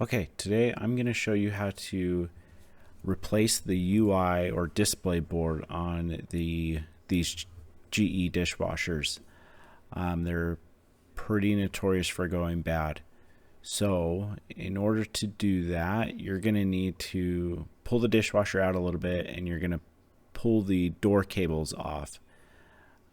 Okay, today I'm going to show you how to replace the UI or display board on these GE dishwashers. They're pretty notorious for going bad. So in order to do that, you're going to need to pull the dishwasher out a little bit, and you're going to pull the door cables off.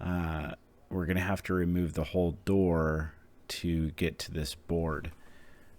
We're going to have to remove the whole door to get to this board.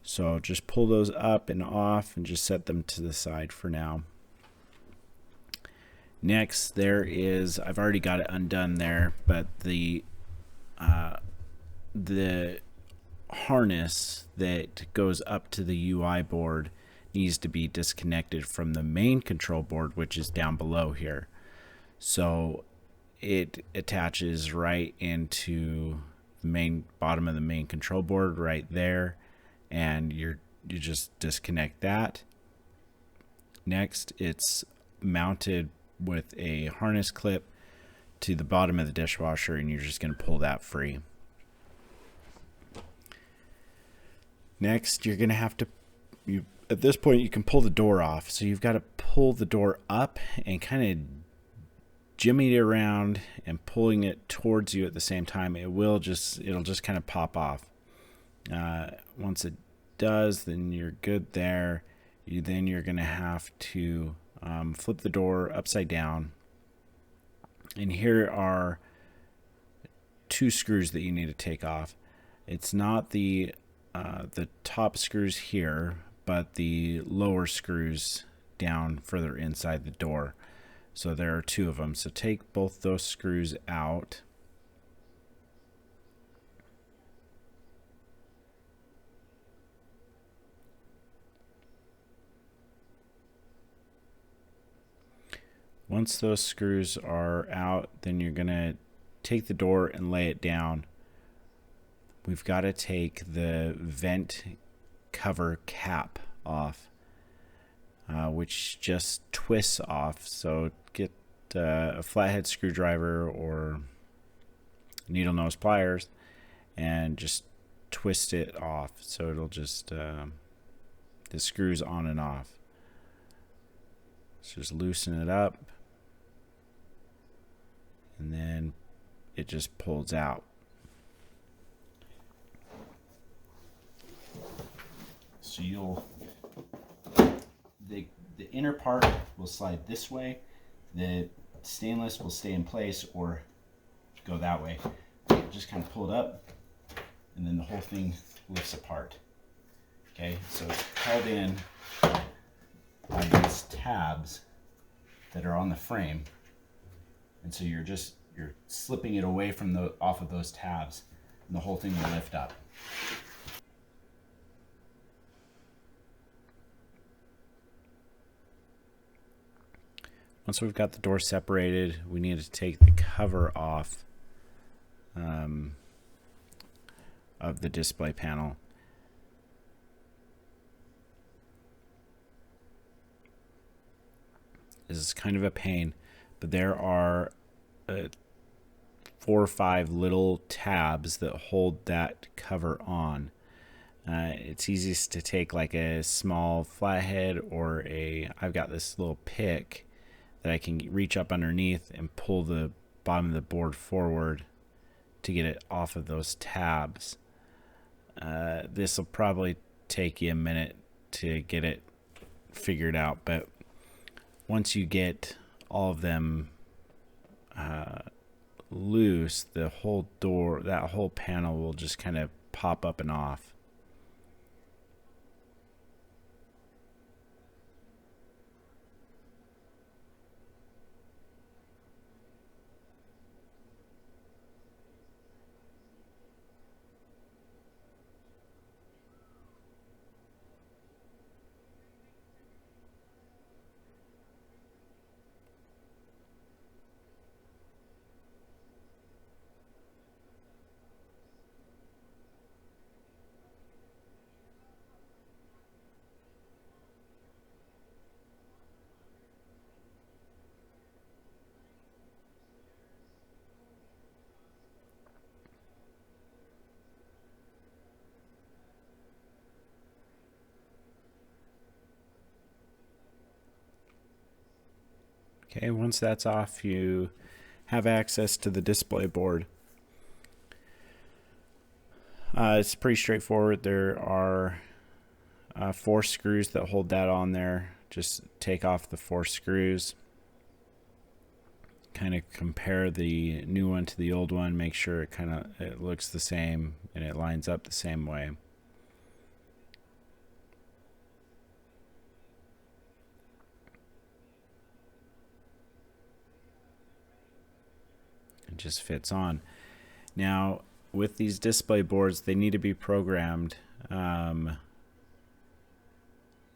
So just pull those up and off and just set them to the side for now. Next, I've already got it undone there, but the harness that goes up to the UI board needs to be disconnected from the main control board, which is down below here. So it attaches right into the main bottom of the main control board right there, and you just disconnect that. Next, it's mounted with a harness clip to the bottom of the dishwasher, and you're just going to pull that free. Next, you're going to have to, at this point, you can pull the door off. So you've got to pull the door up and kind of jimmy it around and pulling it towards you at the same time. It'll just kind of pop off. Once it does, then you're good there. You're going to have to flip the door upside down. And here are two screws that you need to take off. It's not the top screws here, but the lower screws down further inside the door. So there are two of them. So take both those screws out. Once those screws are out, then you're going to take the door and lay it down. We've got to take the vent cover cap off, which just twists off. So get a flathead screwdriver or needle nose pliers and just twist it off. So it'll just, the screws on and off. So just loosen it up, and then it just pulls out. So the inner part will slide this way, the stainless will stay in place or go that way. Just kind of pull it up, and then the whole thing lifts apart. Okay, so it's held in by these tabs that are on the frame, and so you're slipping it away from off of those tabs, and the whole thing will lift up. Once we've got the door separated, we need to take the cover off of the display panel. This is kind of a pain, but there are 4 or 5 little tabs that hold that cover on. It's easiest to take like a small flathead or I've got this little pick that I can reach up underneath and pull the bottom of the board forward to get it off of those tabs. This will probably take you a minute to get it figured out, but once you get all of them loose, the whole door, that whole panel will just kind of pop up and off. Okay, once that's off, you have access to the display board. It's pretty straightforward. There are 4 screws that hold that on there. Just take off the 4 screws, kind of compare the new one to the old one, make sure it looks the same and it lines up the same way. It just fits on. Now, with these display boards, they need to be programmed.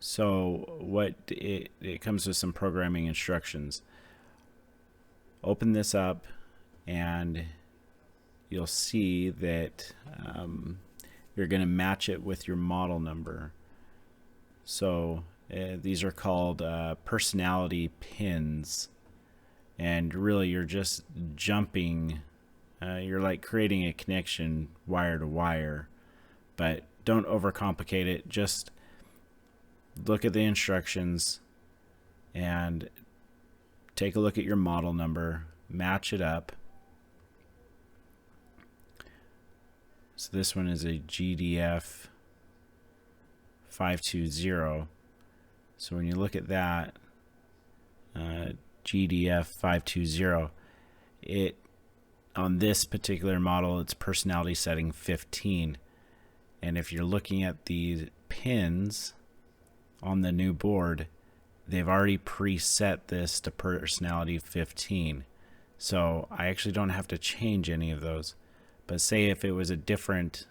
So what it comes with some programming instructions. Open this up and you'll see that you're going to match it with your model number. So these are called personality pins, and really you're just jumping, you're like creating a connection wire to wire, but don't overcomplicate it. Just look at the instructions and take a look at your model number, match it up. So this one is a GDF 520. So when you look at that, GDF 520, it on this particular model, it's personality setting 15. And if you're looking at the pins on the new board, they've already preset this to personality 15. So I actually don't have to change any of those. But say if it was a different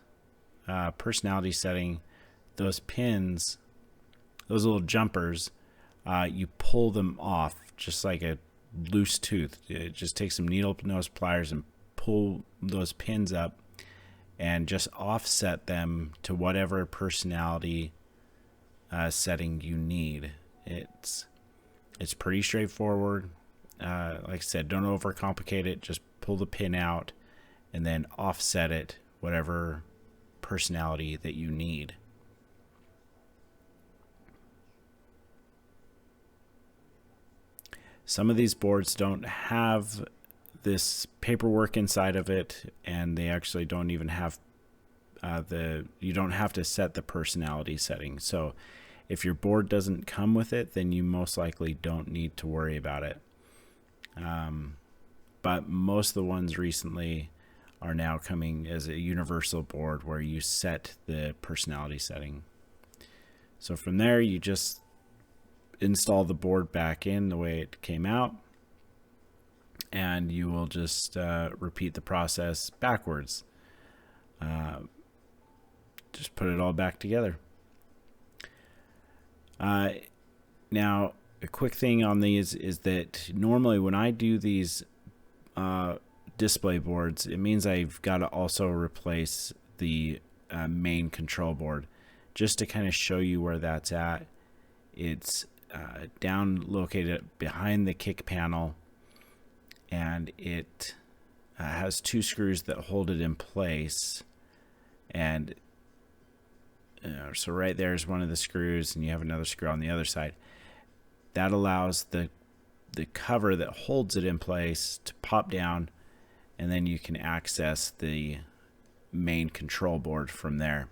personality setting, those pins, those little jumpers, you pull them off just like a loose tooth. It just takes some needle nose pliers and pull those pins up and just offset them to whatever personality setting you need. It's pretty straightforward. Like I said, don't overcomplicate it. Just pull the pin out and then offset it whatever personality that you need. Some of these boards don't have this paperwork inside of it, and they actually don't even have you don't have to set the personality setting. So if your board doesn't come with it, then you most likely don't need to worry about it. But most of the ones recently are now coming as a universal board where you set the personality setting. So from there, you just install the board back in the way it came out, and you will just repeat the process backwards. Just put it all back together. Now, a quick thing on these is that normally when I do these display boards, it means I've got to also replace the main control board. Just to kind of show you where that's at, it's down located behind the kick panel, and it has 2 screws that hold it in place. And so right there is one of the screws, and you have another screw on the other side. That allows the cover that holds it in place to pop down, and then you can access the main control board from there.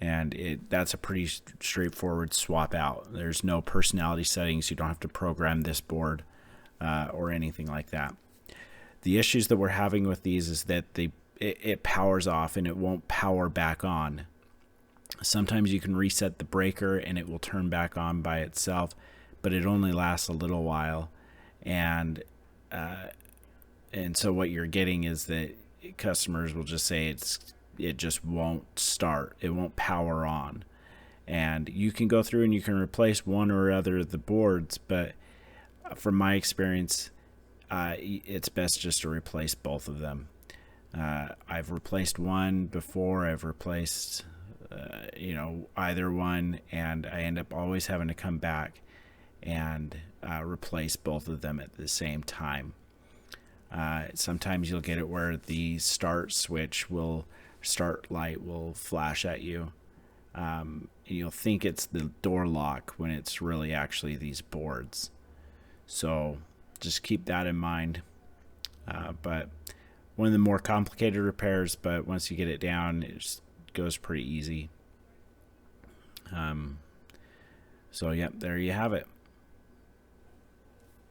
And that's a pretty straightforward swap out. There's no personality settings. You don't have to program this board or anything like that. The issues that we're having with these is that it powers off and it won't power back on. Sometimes you can reset the breaker and it will turn back on by itself, but it only lasts a little while. And so what you're getting is that customers will just say it just won't start. It won't power on. And you can go through and you can replace one or other of the boards, but from my experience, it's best just to replace both of them. I've replaced one before. I've replaced either one, and I end up always having to come back and replace both of them at the same time. Sometimes you'll get it where the start light will flash at you. And you'll think it's the door lock when it's really actually these boards. So just keep that in mind. But one of the more complicated repairs, but once you get it down, it just goes pretty easy. So, yep, there you have it.